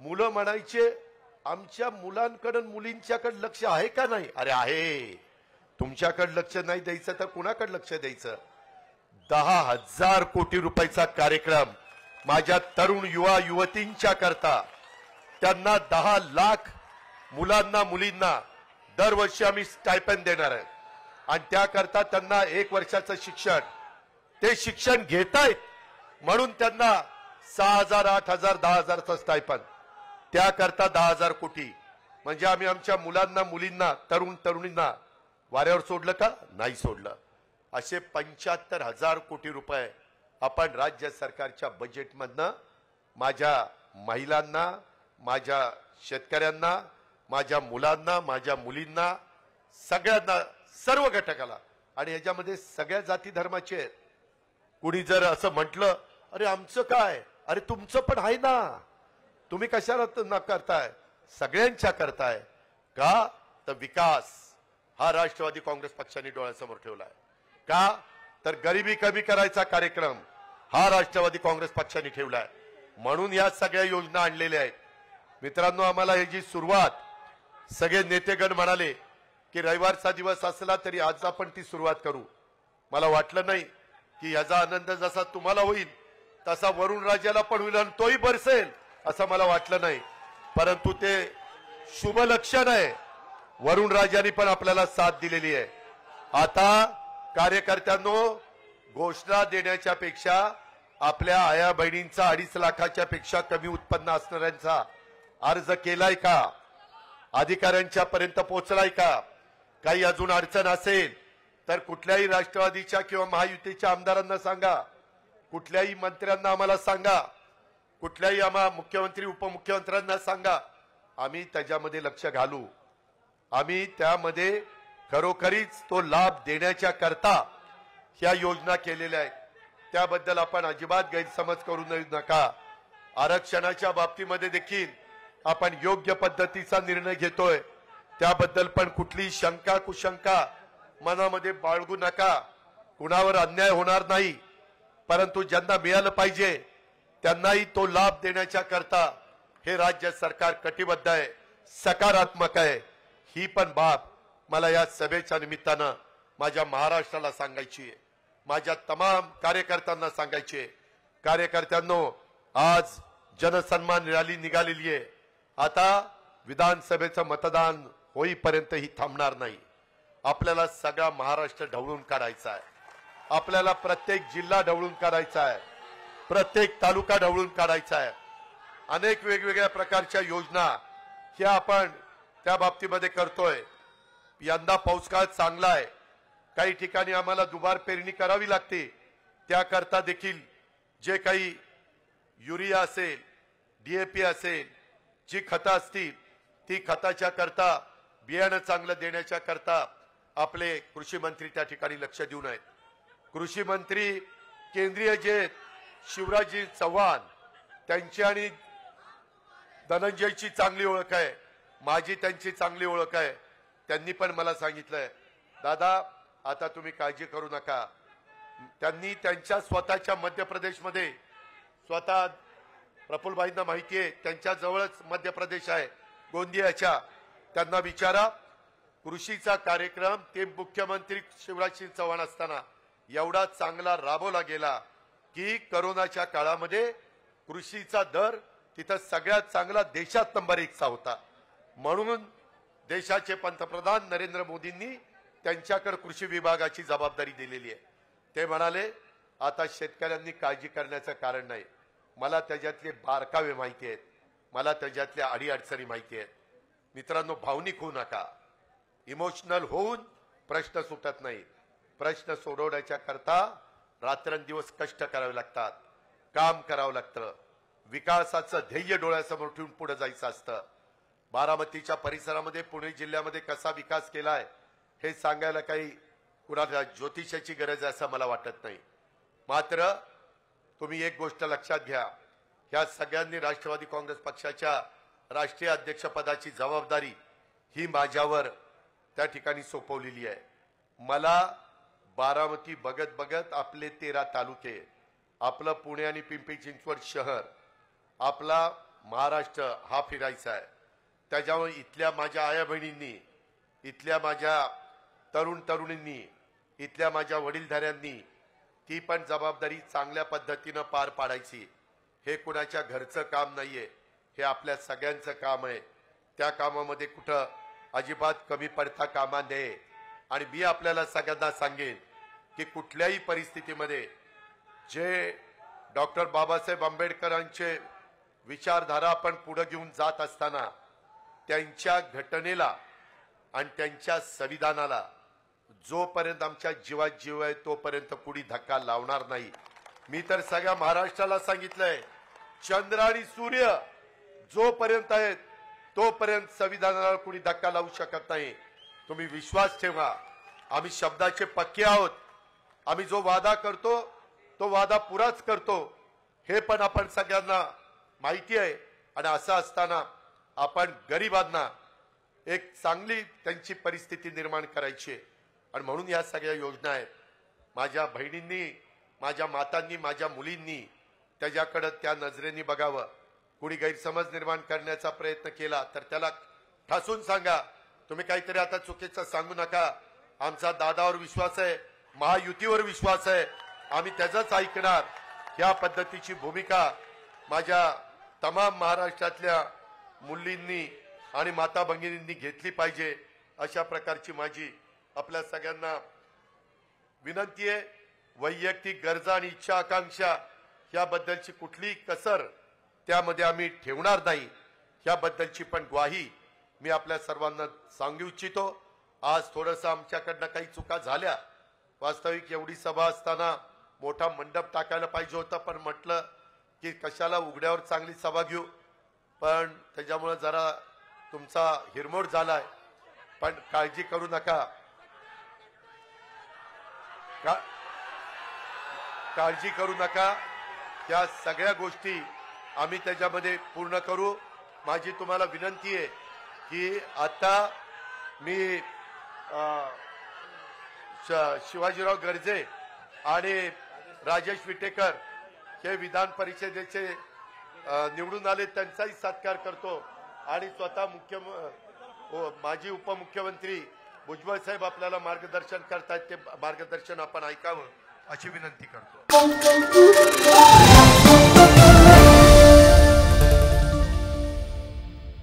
मुलं म्हणायचे आमच्या मुलांकडे मुलींच्याकडे लक्ष आहे का नाही? अरे आहे. तुमच्याकडे लक्ष नाही द्यायचं तर कुणाकडे लक्ष द्यायचं? 10,000 कोटी रुपयाचा कार्यक्रम माझ्या तरुण युवा युवतींच्या करता, त्यांना 10 लाख मुलांना मुलींना दरवर्षी आम्ही स्टायपेंड देणार आहे आणि त्याकरता त्यांना 1 वर्षाचं शिक्षण, ते शिक्षण घेतायत म्हणून त्यांना 6,000 8,000 10,000चं स्टायपेंड, त्याकरता 10,000 कोटी. म्हणजे आम्ही आमच्या मुलांना मुलींना तरुण तरुणींना वाऱ्यावर सोडलं का? नाही सोडलं. असे 75,000 कोटी रुपये आपण राज्य सरकारच्या बजेटमधनं माझ्या महिलांना, माझ्या शेतकऱ्यांना, माझ्या मुलांना, माझ्या मुलींना, सगळ्यांना, सर्व घटकाला, आणि याच्यामध्ये सगळ्या जाती धर्माचे आहेत. कुणी जर असं म्हटलं अरे आमचं काय, अरे तुमचं पण आहे ना, तुम्ही कशाला न करताय? सगळ्यांच्या करताय का? तर विकास हा राष्ट्रवादी काँग्रेस पक्षाने डोळ्यासमोर ठेवलाय. का? तर गरिबी कमी करायचा कार्यक्रम हा राष्ट्रवादी काँग्रेस पक्षाने ठेवलाय. म्हणून या सगळ्या योजना आणलेल्या आहेत. मित्रांनो, आम्हाला याची सुरुवात सगळे नेतेगण म्हणाले की रविवारचा दिवस असला तरी आज आपण ती सुरुवात करू. मला वाटलं नाही की याचा आनंद जसा तुम्हाला होईल तसा वरुण राजाला पण होईल आणि तोही बरसेल असं मला वाटलं नाही. परंतु ते शुभ लक्षण आहे. वरुण राजांनी पण आपल्याला साथ दिलेली आहे. आता कार्यकर्त्यांनो, घोषणा देण्याच्या पेक्षा आपल्या आया बहिणींचा 2.5 लाखाच्या पेक्षा कमी उत्पन्न असणाऱ्यांचा अर्ज केलाय का? अधिकाऱ्यांच्या पर्यंत पोहोचलाय का? काही अजून अडचण असेल तर कुठल्याही राष्ट्रवादीच्या किंवा महायुतीच्या आमदारांना सांगा, कुठल्याही मंत्र्यांना आम्हाला सांगा, कुठल्याही आम्हा मुख्यमंत्री उपमुख्यमंत्र्यांना सांगा. आम्ही त्याच्यामध्ये लक्ष घालू. आम्ही त्यामध्ये खरोखरीच तो लाभ देण्याच्या करता ह्या योजना केलेल्या आहेत. त्याबद्दल आपण अजिबात गैरसमज करू नका. आरक्षणाच्या बाबतीमध्ये देखील आपण योग्य पद्धतीचा निर्णय घेतोय. त्याबद्दल पण कुठलीही शंका कुशंका मनामध्ये बाळगू नका. कुणावर अन्याय होणार नाही, परंतु ज्यांना मिळालं पाहिजे त्यांनाही तो लाभ देण्याच्या करता हे राज्य सरकार कटिबद्ध आहे, सकारात्मक आहे. ही पण बाब मला या सभेच्या निमित्तानं माझ्या महाराष्ट्राला सांगायची आहे, माझ्या तमाम कार्यकर्त्यांना सांगायची आहे. कार्यकर्त्यांनो, आज जनसन्मान रॅली निघालेली आहे. आता विधानसभेचं मतदान होईपर्यंत ही थांबणार नाही. आपल्याला सगळा महाराष्ट्र ढवळून काढायचा आहे. आपल्याला प्रत्येक जिल्हा ढवळून काढायचा आहे, प्रत्येक तालुका ढवळून काढायचा आहे. अनेक वेगवेगळ्या प्रकारच्या योजना ह्या आपण त्या बाबतीमध्ये करतोय. यंदा पाऊस काळ चांगला आहे. काही ठिकाणी आम्हाला दुबार पेरणी करावी लागते. त्याकरता देखील जे काही युरिया असेल, डीएपी असेल, जी खतं असतील ती खताच्या करता, बियाणं चांगलं देण्याच्या करता आपले कृषी मंत्री त्या ठिकाणी लक्ष देऊन आहेत. कृषी मंत्री केंद्रीय जे शिवराजजी चव्हाण, त्यांची आणि धनंजयची चांगली ओळख आहे, माझी त्यांची चांगली ओळख आहे. त्यांनी पण मला सांगितलंय, दादा आता तुम्ही काळजी करू नका. त्यांनी त्यांच्या स्वतःच्या मध्य प्रदेशमध्ये, स्वतः प्रफुल्लभाईंना माहिती आहे, त्यांच्या जवळच मध्य प्रदेश आहे गोंदियाच्या, त्यांना विचारा. कृषीचा कार्यक्रम ते मुख्यमंत्री शिवराजसिंग चव्हाण असताना एवढा चांगला राबवला गेला की करोनाच्या काळामध्ये कृषीचा दर तिथं सगळ्यात चांगला देशात नंबर 1 चा होता. म्हणून देशाचे पंतप्रधान नरेंद्र मोदींनी त्यांच्याकडे कृषी विभागाची जबाबदारी दिलेली आहे. ते म्हणाले आता शेतकऱ्यांनी काळजी करण्याचं कारण नाही. मला त्याच्यातले बारकावे माहिती आहेत, मला त्याच्यातल्या अडीअडचणी माहिती आहेत. मित्रांनो, भावनिक होऊ नका. इमोशनल होऊन प्रश्न सुटत नाही. प्रश्न सोडवण्याच्या करता रात्रंदिवस कष्ट करावे लागतात, काम करावं लागतं, विकासाचं ध्येय डोळ्यासमोर ठेवून पुढे जायचं असतं. बारामतीच्या परिसरामध्ये, पुणे जिल्ह्यामध्ये कसा विकास केलाय हे सांगायला काही कुणाला ज्योतिषाची गरज आहे असं मला वाटत नाही. मात्र तुम्ही एक गोष्ट लक्षात घ्या, ह्या सगळ्यांनी राष्ट्रवादी काँग्रेस पक्षाच्या राष्ट्रीय अध्यक्षपदाची जबाबदारी ही माझ्यावर त्या ठिकाणी सोपवलेली आहे. मला बारामती बघत बघत आपले 13 तालुके, आपलं पुणे आणि पिंपरी चिंचवड शहर, आपला महाराष्ट्र हा फिरायचा आहे. त्याच्यामुळे इथल्या माझ्या आया बहिणींनी, इथल्या माझ्या तरुण तरुणींनी, इथल्या माझ्या वडीलधाऱ्यांनी ती पण जबाबदारी चांगल्या पद्धतीनं पार पाडायची. हे कुणाच्या घरचं काम नाहीये, हे आपल्या सगळ्यांचं काम आहे. त्या कामामध्ये कुठं अजिबात कमी पडता कामा नये. आणि मी आपल्याला सगळ्यांना सांगेन की कुठल्याही परिस्थितीमध्ये जे डॉक्टर बाबासाहेब आंबेडकरांचे विचारधारा आपण पुढे घेऊन जात असताना त्यांच्या घटनेला आणि त्यांच्या संविधानाला जोपर्यंत आमच्या जीवात जीव आहे तोपर्यंत कुणी धक्का लावणार नाही. मी तर सगळ्या महाराष्ट्राला सांगितलंय, चंद्र आणि सूर्य जोपर्यंत आहेत तोपर्यंत संविधानाला कुणी धक्का लावू शकत नाही. तुम्ही विश्वास ठेवा, आम्ही शब्दाचे पक्के आहोत. आम्ही जो वादा करतो तो वादा पुराच करतो, हे पण आपण सगळ्यांना माहिती आहे. आणि असं असताना आपण गरिबांना एक चांगली त्यांची परिस्थिती निर्माण करायची आणि म्हणून या सगळ्या योजना आहेत. माझ्या बहिणींनी, माझ्या मातांनी, माझ्या मुलींनी त्याच्याकडे त्या नजरेने बघावं. कुणी गैरसमज निर्माण करण्याचा प्रयत्न केला तर त्याला ठासून सांगा. तुम्ही काहीतरी आता चुकीचं सांगू नका. आमचा दादावर विश्वास आहे, महायुतीवर विश्वास आहे, आम्ही त्याचंच ऐकणार. या पद्धतीची भूमिका माझ्या तमाम महाराष्ट्रातल्या मुलींनी आणि माता भगिनींनी घेतली पाहिजे. अशा प्रकारची माझी आपल्या सगळ्यांना विनंती आहे. वैयक्तिक गरजा आणि इच्छा आकांक्षा याबद्दलची कुठलीही कसर त्यामध्ये आम्ही ठेवणार नाही, याबद्दलची पण ग्वाही मी आपल्या सर्वांना सांगू इच्छितो. आज थोडंसं आमच्याकडनं काही चुका झाल्या. वास्तविक एवढी सभा असताना मोठा मंडप टाकायला पाहिजे होता, पण म्हटलं की कशाला उघड्यावर चांगली सभा घेऊ, पण त्याच्यामुळे जरा तुमचा हिरमोड झालाय. पण काळजी करू नका, काळजी करू नका. त्या सगळ्या गोष्टी आम्ही त्याच्यामध्ये पूर्ण करू. माझी तुम्हाला विनंती आहे की आता मी शिवाजीराव गर्जे आणि राजेश विटेकर हे विधान परिषदेचे निवडून आले, त्यांचाही सत्कार करतो. आणि स्वतः माजी उपमुख्यमंत्री भुजबळ साहेब आपल्याला मार्गदर्शन करतायत, ते मार्गदर्शन आपण ऐकावं अशी विनंती करतो.